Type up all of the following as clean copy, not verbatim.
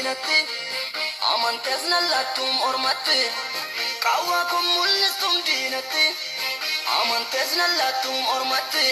diinatti amanteesna lattum ormatti qawwaakum mul'istum diinatti amanteesna lattum ormatti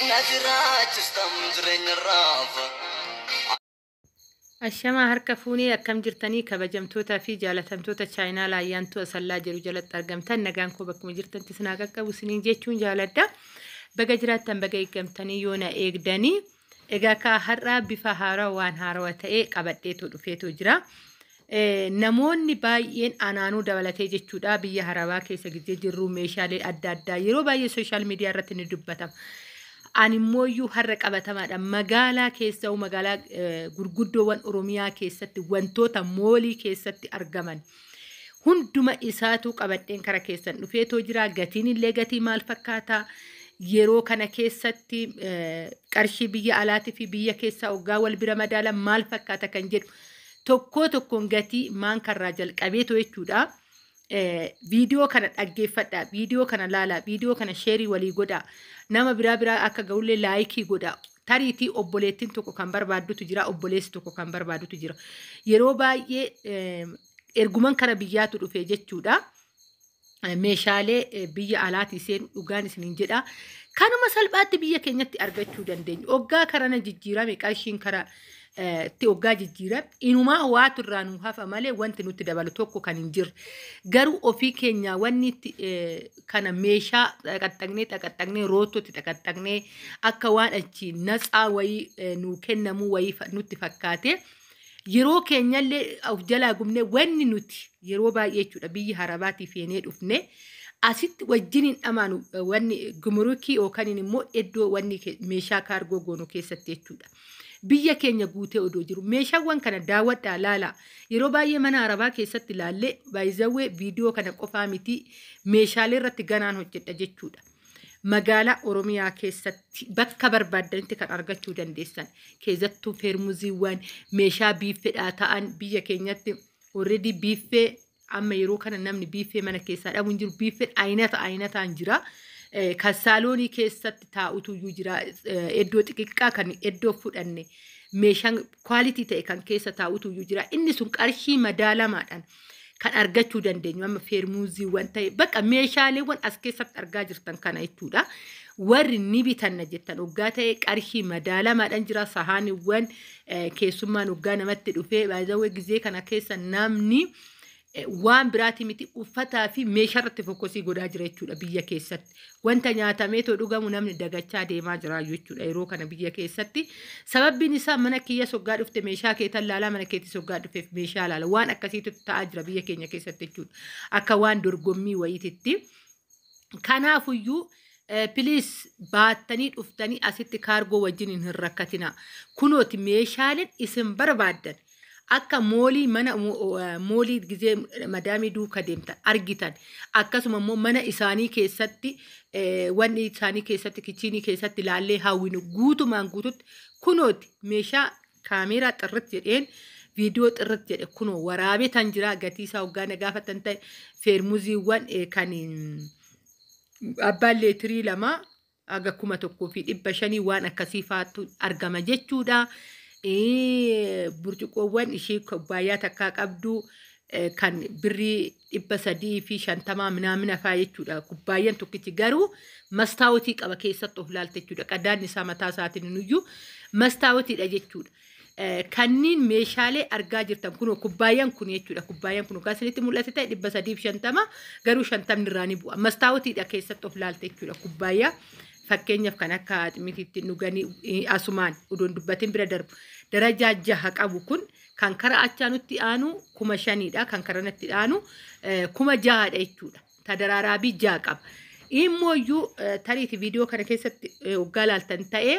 na jiraachistam jireenya raafa. Ashama harka fuunee akkam jirtanii kabajamtoota fi jaalatamtoota chaayinaa laayyaantu asallaa jiru jalatti argamtan nagaan koo bakkuma jirtantti sinaa qaqqabu siniin jechuun jaaladha. Baga jiraattan baga eeggamtanii yoo na eegdanii egaa ka har'aa bifa haaraa waan haarawaa ta'ee qabadheetu dhufeetu jira. Namoonni baay'een anaanuu dabalatee jechuudha biyya Arabaa keessa gizee jirru meeshaalee adda addaa yeroo baay'ee sooshaal miidiyaa irratti ni dubbatama. Animooyyuu har'a qabatamaadha magaalaa keessa magaalaa gurguddoowwan Oromiyaa keessatti wantoota moolii keessatti argaman hunduma isaatu qabadheen kara keessan dhufeetoo jira. Gatiin illee gatii maal fakkaata yeroo kana keessatti qarshii biyya alaatii fi biyya keessaa hoggaa wal bira madaalan maal fakkaata kan jedhu tokkoon gatii maan karraa jalqabeetoo jechuudha. Viidiyoo kana dhaggeeffadhaa, viidiyoo kana laalaa, viidiyoo kana sheerii walii godhaa. Nama biraa akka ga'ullee laayikii godhaa. Tariitii obboleettiin tokko kan barbaadutu jira, obboleessi tokko kan barbaadutu jira. Yeroo baay'ee erguman kana biyyaatu dhufe jechuudha. Meeshaalee biyya alaatii seen dhugaan isiniin jedha. Kanuma salphaatti biyya keenyatti argachuu dandeenya. Hoggaa karana jijjiirame qarshiin kara itti hoggaa jijjiirame inumaa waatu irraa nu hafa malee wanti nutti dabalu tokko kan hin jirre. Garuu ofii keenya wanni kana meeshaa xaqaxaqnee roottotti xaqaxaqnee akka waan achi natsaa wayii nu kennamu wayii nutti fakkaate. Yeroo keenyallee of jalaa gubnee wanni nuti yeroo baay'ee jechuudha biyya Arabaatii feenee dhufne asitti wajjin hin dhamaanu wanni gumrukii yookaan immoo iddoo wanni meeshaa kaargoo goonu keessatti jechuudha. Biyya keenya guutee odoo jiru meeshaawwan kana daawwadhaa laalaa yeroo baay'ee mana Arabaa keessatti ilaallee baay'izawwee viidiyoo kana qofaa miti meeshaalee irratti ganaan hojjedha jechuudha. Magaalaa Oromiyaa keessatti bakka barbaadanitti kan argachuu dandeessan keessattuu feermuziiwwan meeshaa biiffeedhaa ta'an biyya keenyatti already biiffee amma yeroo kana namni biiffee mana keessaa dhabu hin jiru biiffee ayinataan jira. Kan saaloonii keessatti taa'utu jira iddoo xixiqqaa kan iddoo fudhanne meeshaan kwaalitii ta'e kan keessa taa'utu jira. Inni sun qarshii madaalamaadhaan kan argachuu dandeenyu amma feermuziiwwan ta'e bakka meeshaaleewwan as keessatti argaa jirtan kana jechuudha. Warri ni bitanna jettan hoggaa ta'e qarshii madaalamaadhaan jira. Sahaaniiwwan keessummaan hoggaa namatti dhufee baay'ee gizee kana keessa namni waan biraati miti uffataa fi meeshaa irratti fokkosii godhaa jira jechuudha biyya keessatti. Wanta nyaatamee too dhugamu namni dagachaa deemaa jira jechuudha yeroo kana biyya keessatti. Sababbiin isaa mana kiyya soggaa dhufte meeshaa keetan laalaa mana keetti soggaa dhufeef meeshaa laala. Waan akkasiitu ta'aa jira biyya keenya keessatti jechuudha. Akka waan dorgommii wayiititti. Kanaafuyyuu piliis baattanii dhuftanii asitti kaargoo wajjin hin rakkatina. Kunooti meeshaaleen isin barbaaddan. Akka moolii mana moolii gizee madaamii duuka deemtan argitan akkasuma immoo mana isaanii keessatti wanni isaanii keessatti kichiinii keessatti ilaallee hawwinu guutumaan guututti kunooti meeshaa kaameeraa xirratti jedheen viidiyoo xirratti jedhe kunoo waraabee tan jira gatii isaa hoggaa na gaafatan ta'e feermuziiwwan kan abbaan leetirii 2 aga 1,500 waan akkasii faatu argama jechuudha. Burcuqqoowwan ishee kubbaayyaa takkaa qabdu kan birrii 350 minaamina faa jechuudha. Kubbaayyaan tokkichi garuu mastaawotii qaba keessatti of laalte jechuudha. Qadaan isaa mataa isaatiin nuyyuu mastaawotiidha jechuudha. Kanniin meeshaalee argaa jirtan kun kubbaayyaan kun jechuudha. Kubbaayyaan kun gaasinitti mul'ate ta'e 350 garuu 50 irraa ni bu'a. Mastaawotiidha keessatti of laalte jechuudha. Kubbaayyaa fakkeenyaaf kan akka ximitiitti dhuganii asumaan odoon dubbatiin bira darbu. Darajaa 6 qabu kun kan karaa achaa nutti aanu 5,000dha. Kan karaa natti aanu 6,000dha jechuudha. Tadaraaraa 6 qaba. Immooyyuu tariiti viidiyoo kana keessatti hoggaa laaltan ta'ee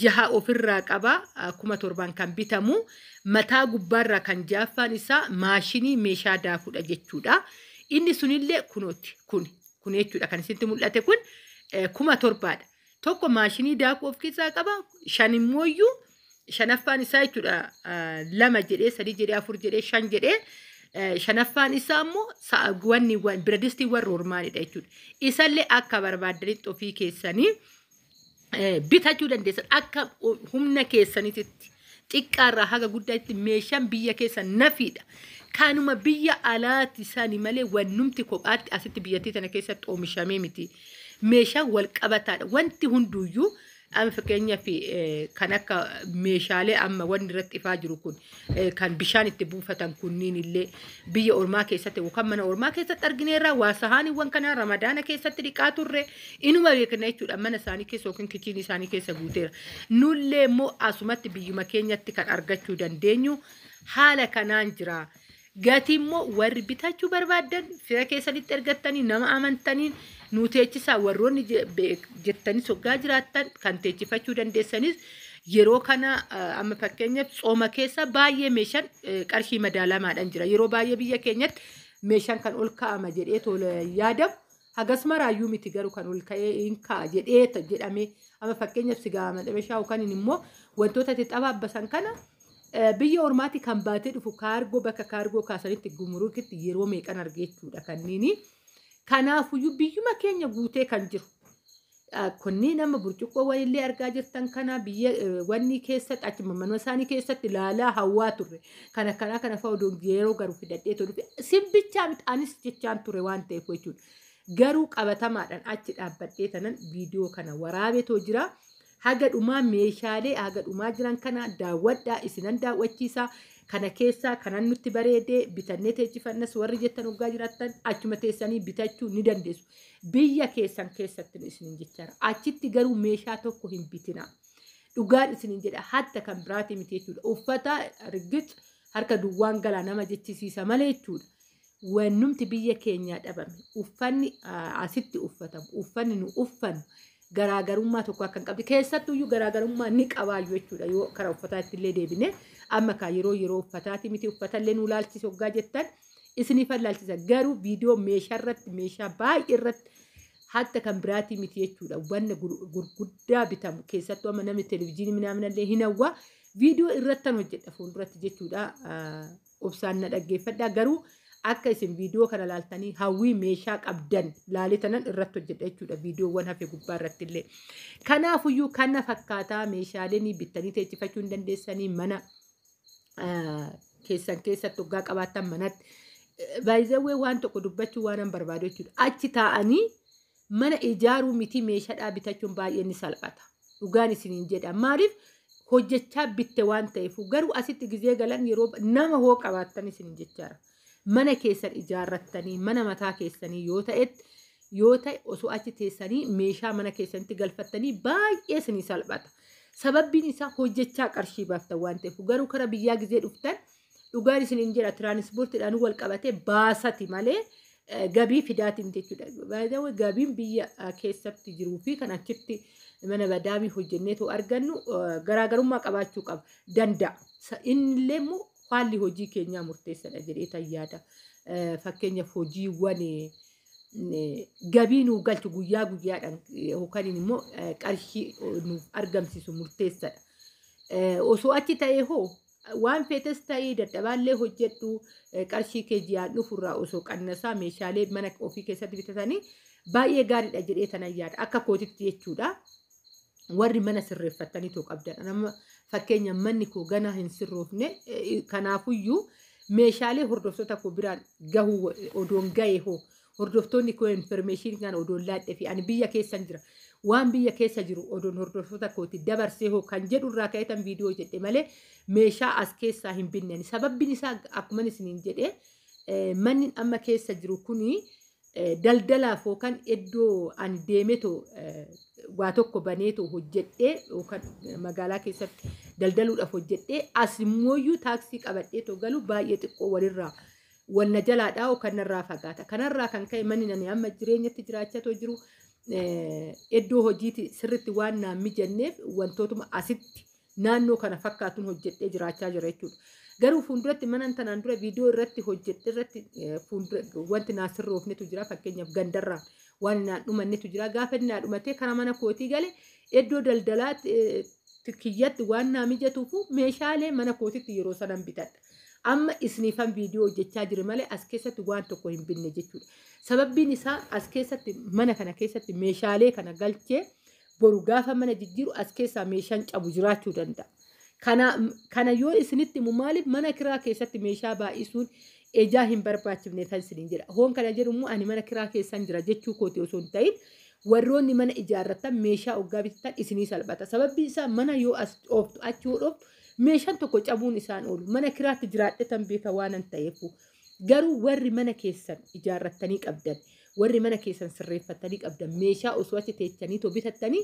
6 ofirraa qaba 7,000 kan bitamu mataa gubbaarraa kan jaaffaan isaa maashinii meeshaa daakuudha jechuudha. Inni sunillee kunooti kun jechuudha kan isinitti mul'ate kun 7,000dha. Tokko maashinii daakuu of keessaa qaba 5 immooyyuu shanaffaan isaa jechuudha 2 jedhee 3 jedhee 4 jedhee 5 jedhee shanaffaan isaa immoo wanni biradistii warra hormaanidha jechuudha. Isallee akka barbaadanitti ofii keessanii bitachuu dandeessan akka humna keessanitti xiqqaarraa haga guddaatti meeshaan biyya keessa nafiidha. Kanuma biyya alaati isaanii malee wannumti kophaatti asitti biyyattii tana keessatti oomishamee miti. Meeshaan wal qabataadha. Wanti hunduyyuu amma fakkeenyaaf kan akka meeshaalee amma wanni irratti ifaa jiru kun kan bishaan itti buufatan kunniin illee biyya ormaa keessatti yookaan mana ormaa keessatti argineerra waa sahaaniiwwan kanaa ramadaana keessatti dhiqaa turre inuma beekna jechuudha mana isaanii keessa yookiin kichiin isaanii keessa guuteera. Nullee immoo asumatti biyyuma keenyatti kan argachuu dandeenyu haala kanaan jira. Gatii immoo warri bitachuu barbaadan fira keessanitti ergattanii nama amantaniin nuteechisaa warroonni jettanii soggaa jiraattan kan teechifachuu dandeessanis yeroo kana amma fakkeenyaaf xooma keessa baay'ee meeshaan qarshii madaalamaadhaan jira. Yeroo baay'ee biyya keenyatti meeshaan kan ol kaa'ama jedhee tola yaadamu hagas maraayyuu miti garuu kan ol ka'ee hin kaa'a jedhee jedhamee amma fakkeenyaaf sigaa madhabeshaa yookaan immoo wantoota itti xabaabbasan kana biyya ormaati kan baatee dhufu kaargoo bakka kaargoo kaasanitti gumuruukitti yeroo meeqan argeechuudha kanniini. Kanaafuyyuu biyyuma keenya guutee kan jiru. Kunniin amma burcuqqoo walillee argaa jirtan kana biyya wanni keessatti achuma manuma isaanii keessatti ilaalaa hawwaa turre. Kana fa'a odoon yeroo garuu fidadhee toluuf simbichaa mixaanis jechaan ture waan ta'eef jechuudha. Garuu qabatamaadhaan achi dhaabbadhee tanan viidiyoo kana waraabetoo jira. Haga dhumaa meeshaalee haga dhumaa jiran kana daawwadhaa isinan daawwachiisaa. Kana keessaa kanan nutti bareedee bitannee teechifannas warri jettan hoggaa jiraattan achuma teessanii bitachuu ni dandeessu. Biyya keessan keessatti isinin jechaadha. Achitti garuu meeshaa tokko hin bitina. Dhugaan isinin jedha hatta kan biraatii miti jechuudha. Uffata rigic harka duwwaan galaa nama jechisiisa malee jechuudha. Wannumti biyya keenyaa dhabame. Uffanni asitti uffatamu. Uffanni nu uffannu. Garaagarummaa tokko akka hin qabne keessattuyyuu garaagarummaa ni qabaayyuu jechuudha yoo karaa uffataatti illee deebine amma kaa yeroo uffataati miti uffatallee nu laalchise hoggaa jettan isiniifan laalchisa garuu viidiyoo meeshaa irratti meeshaa baay'ee irratti hatta kan biraatii miti jechuudha wanna gurguddaa bitamu keessattuu amma namni televezyiinii minaaminallee hin hawwa viidiyoo irrattan hojjedha fuulduratti jechuudha obsaan na dhaggeeffadhaa garuu akka isin viidiyoo kana laaltanii hawwii meeshaa qabdan laalitanan irratti hojjedha jechuudha viidiyoowwan hafe gubbaa irratti illee. Kanaafuyyuu kana fakkaataa meeshaaleen bittanii teechifachuu hin dandeessanii mana keessan keessatti hoggaa qabaattan manatti baay'ee waan tokko dubbachuu waan barbaadu jechuudha. Achi taa'anii mana ijaaruu miti meeshaadhaa bitachuun baay'ee ni salphata. Dhugaan isiniin jedha. Maaliif hojjechaa bitte waan ta'eef garuu asitti gizee galan yeroo nama hoo qabaattan isiniin jechaadha. Mana keessan ijaarrattanii mana mataa keessanii yoo ta'e osoo achi teessanii meeshaa mana keessanitti galfattanii baay'ee isinii salphata. Sababbiin isaa hojjechaa qarshii baaftan waan ta'eef garuu karaa biyyaa gizee dhuftan dhugaan isiniin jedha tiraanispoortiidhaan wal qabatee baasati malee gabii fidaatiin jechuudha. Gabiin biyya keessatti jiruu fi kan achitti mana badaamii hojjenneetoo argannu garaagarummaa qabaachuu qaba danda'a. Innillee immoo haalli hojii keenyaa murteessadha jedhee tayyaada. Fakkeenyaaf hojiiwwan gabii nuu galchu guyyaa guyyaadhaan yookaan immoo qarshii nuuf argamsiisu murteessadha. Osoo achi ta'ee hoo waan feetes ta'ee dadhabaallee hojjedhu qarshii kee jiyaan dhufurraa osoo qannasaa meeshaalee mana ofii keessatti bitatanii baay'ee gaariidha jedhee tanan yaada. Akka kootitti jechuudha. Warri mana sirreeffatanii too qabdan. Nama fakkeenya manni koo gana hin sirroofne kanaafuyyuu meeshaalee hordoftoota koo biraan gahuu odoon ga'e hoo hordoftoonni koo information kan odoon laadhe fi ani biyya keessan jira waan biyya keessa jiru odoon hordoftoota kooti dabarsee hoo kan jedhu irraa ka'etan viidiyoo jedhe malee meeshaa as keessaa hin binne. Sababbiin isaa akkuma isiniin jedhe manni amma keessa jiru kuni daldalaaf yookaan iddoo ani deemetoo waa tokko baneetoo hojjedhee yookaan magaalaa keessatti daldaluudhaaf hojjedhee asimooyyuu taaksii qabadheetoo galu baay'ee xiqqoo walirraa walna jalaadhaa yookaan narraa fagaata. Kanarraa kan ka'e manni nani amma jireenyatti jiraachatoo jiru iddoo hojiiti sirritti waan naan mijanneef wantootuma asitti naannoo kana fakkaatuun hojjedhee jiraachaa jira jechuudha. Garuu fuulduratti manan tanaan dura viidiyoo irratti hojjedhe irratti wanti naa sirroofnetu jira fakkeenyaaf gandarraa waan naan dhumannetu jira gaafa inni naa dhumatee karaa mana kootii gale iddoo daldalaatti kiyyatti waan naa mijatuufu meeshaalee mana kootitti yeroo sanan bitadha. Amma isniifan viidiyoo hojjechaa jiru malee as keessatti waan tokko hin binne jechuudha. Sababbiin isaa as keessatti mana kana keessatti meeshaalee kana galchee boru gaafa mana jijjiiru as keessaa meeshaan cabu jiraachuu danda'a. kana yoo isinitti himu maaliif mana kiraa keessatti meeshaa baay'isuun ejaa hin barbaachifne kan isiniin jedha. Hoon kana jedhumu ani mana kiraa keessan jira jechuu kooti osoo hin ta'in warroonni mana ijaarratan meeshaa oggaa bitatan isinii salphata. Sababni isaa mana yoo as dhooftu achi yoo dhooftu meeshaan tokko cabuun isaan oolu. Mana kiraatti jiraadhatan beeka waan hin ta'eefu. Garuu warri mana keessan ijaarratanii qabdan, warri mana keessan sirreeffatanii qabdan meeshaa osoo achi teechanii too bitattanii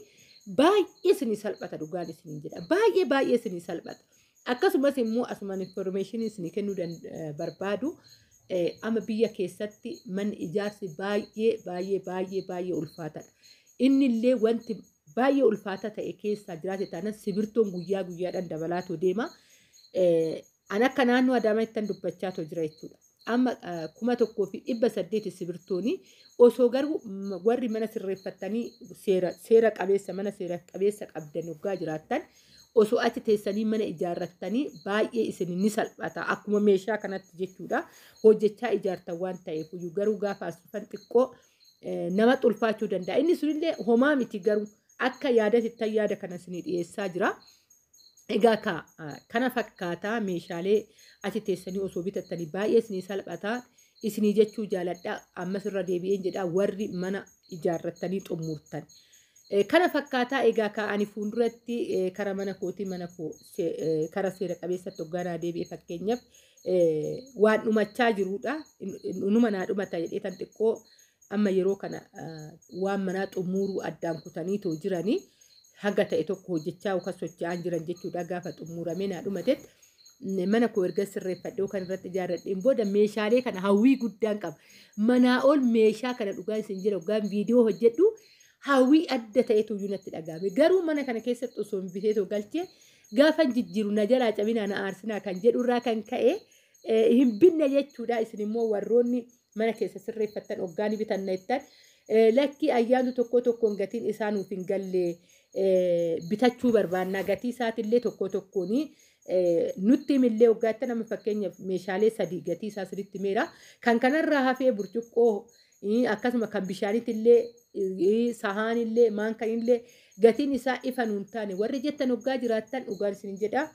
baay'ee isinii salphata dhugaan isiniin jedha. Baay'ee isinii salphata. Akkasumas immoo asumaan information isinii kennuu barbaadu amma biyya keessatti manni ijaarsi baay'ee ulfaataadha. Inni illee wanti baay'ee ulfaata ta'e keessaa jiraate taanaan sibirtoon guyyaa guyyaadhaan dabalaatoo deema. An akka naannoo Adaamaatti dubbachaatoo jira jechuudha. Amma 1,800 sibirtooni osoo garuu warri mana sirreeffatanii seera qabeessa mana seera qabeessa qabdan waggaa jiraattan osoo achi teessanii mana ijaarrattanii baay'ee isin ni salphata akkuma meeshaa kanatti jechuudha. Hojjechaa ijaartan waan ta'eef garuu gaafa as dhufan xiqqoo nama xulfaachuu danda'a. Inni sunillee homaa miti garuu akka yaadatti yaada kana isinii dhiyeessaa jira. Egaa kana fakkaataa meeshaalee achi teessanii osoo bitattanii baay'ee isinii salphataa isinii jechuu jaaladha. Ammas irra deebi'een jedha warri mana ijaarrattanii xumurtan. Kana fakkaataa egaa ani fuulduratti kara mana kootii mana koo kara seera qabeessatti hogganaa deebi'ee fakkeenyaaf waan dhumachaa jirudha. Numa naa dhumata jedhee tan xiqqoo amma yeroo kana waan manaa xumuruu addaan kutanii too jiranii. Haga ta'e tokko hojjechaa yookaan socho'aan jiran jechuudha. Gaafa xumuramee naa dhumatetti mana koo erga sirreeffadhee kan irratti ijaarradheen booda meeshaalee kana hawwii guddaan qaba. Manaa ol meeshaa kana dhugaan isin jira hoggaan viidiyoo hojjedhu hawwii adda ta'etu natti dhagahame. Garuu mana kana keessatti osoo hin biteetoo galchee gaafa jijjiiru na jalaa cabinaa na aarsinaa kan jedhu irraa kan ka'e hin binne jechuudha. Isin immoo warroonni mana keessa sirreeffatan hoggaan bitanna jettan lakkii ayyaantu tokkoon gatiin isaanuuf hin galle. Bitachuu barbaannaa gatii isaatiillee tokkoon nutti himillee waggaatti nama fakkeenyaaf meeshaalee 3 gatii isaa sirriitti meera. Kan kanarraa hafee burcuqqoo akkasuma kan bishaaniitillee sahaanillee maankanillee gatiin isaa ifa nuun taane warri jettan waggaa jiraattan dhugaan isin jedha.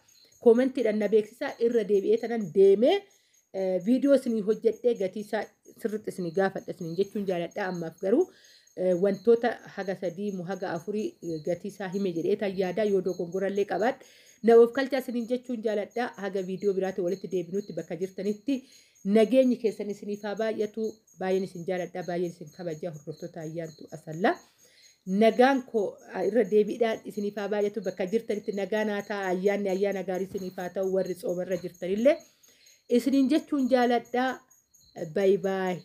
Koomentiidhaan na beeksisaa irra deebi'ee tanan deemee viidiyoo isinii hojjedhee gatii isaa sirriitti isinii gaafadha isin jechuun jaaladha. Ammaaf garuu wantoota haga 3 haga 4 gatii isaa hime jedhee tayyaadaa yoo dogongorallee qabaadha. Na of kalchaa isiniin jechuun jaaladha. Haga viidiyoo biraatti walitti deebinutti bakka jirtanitti nageenyi keessan isiniif haa baay'atu. Baay'een isin jaaladha. Baay'een isin kabajaa hordoftoota ayyaantu asallaa. Nagaan koo irra deebiidhaan isiniif haa baay'atu. Bakka jirtanitti nagaan haa ta'a. Ayyaanni ayyaana gaarii isiniif haa ta'u. Warri soomarra jirtanillee isiniin jechuun jaaladha. Bye bye.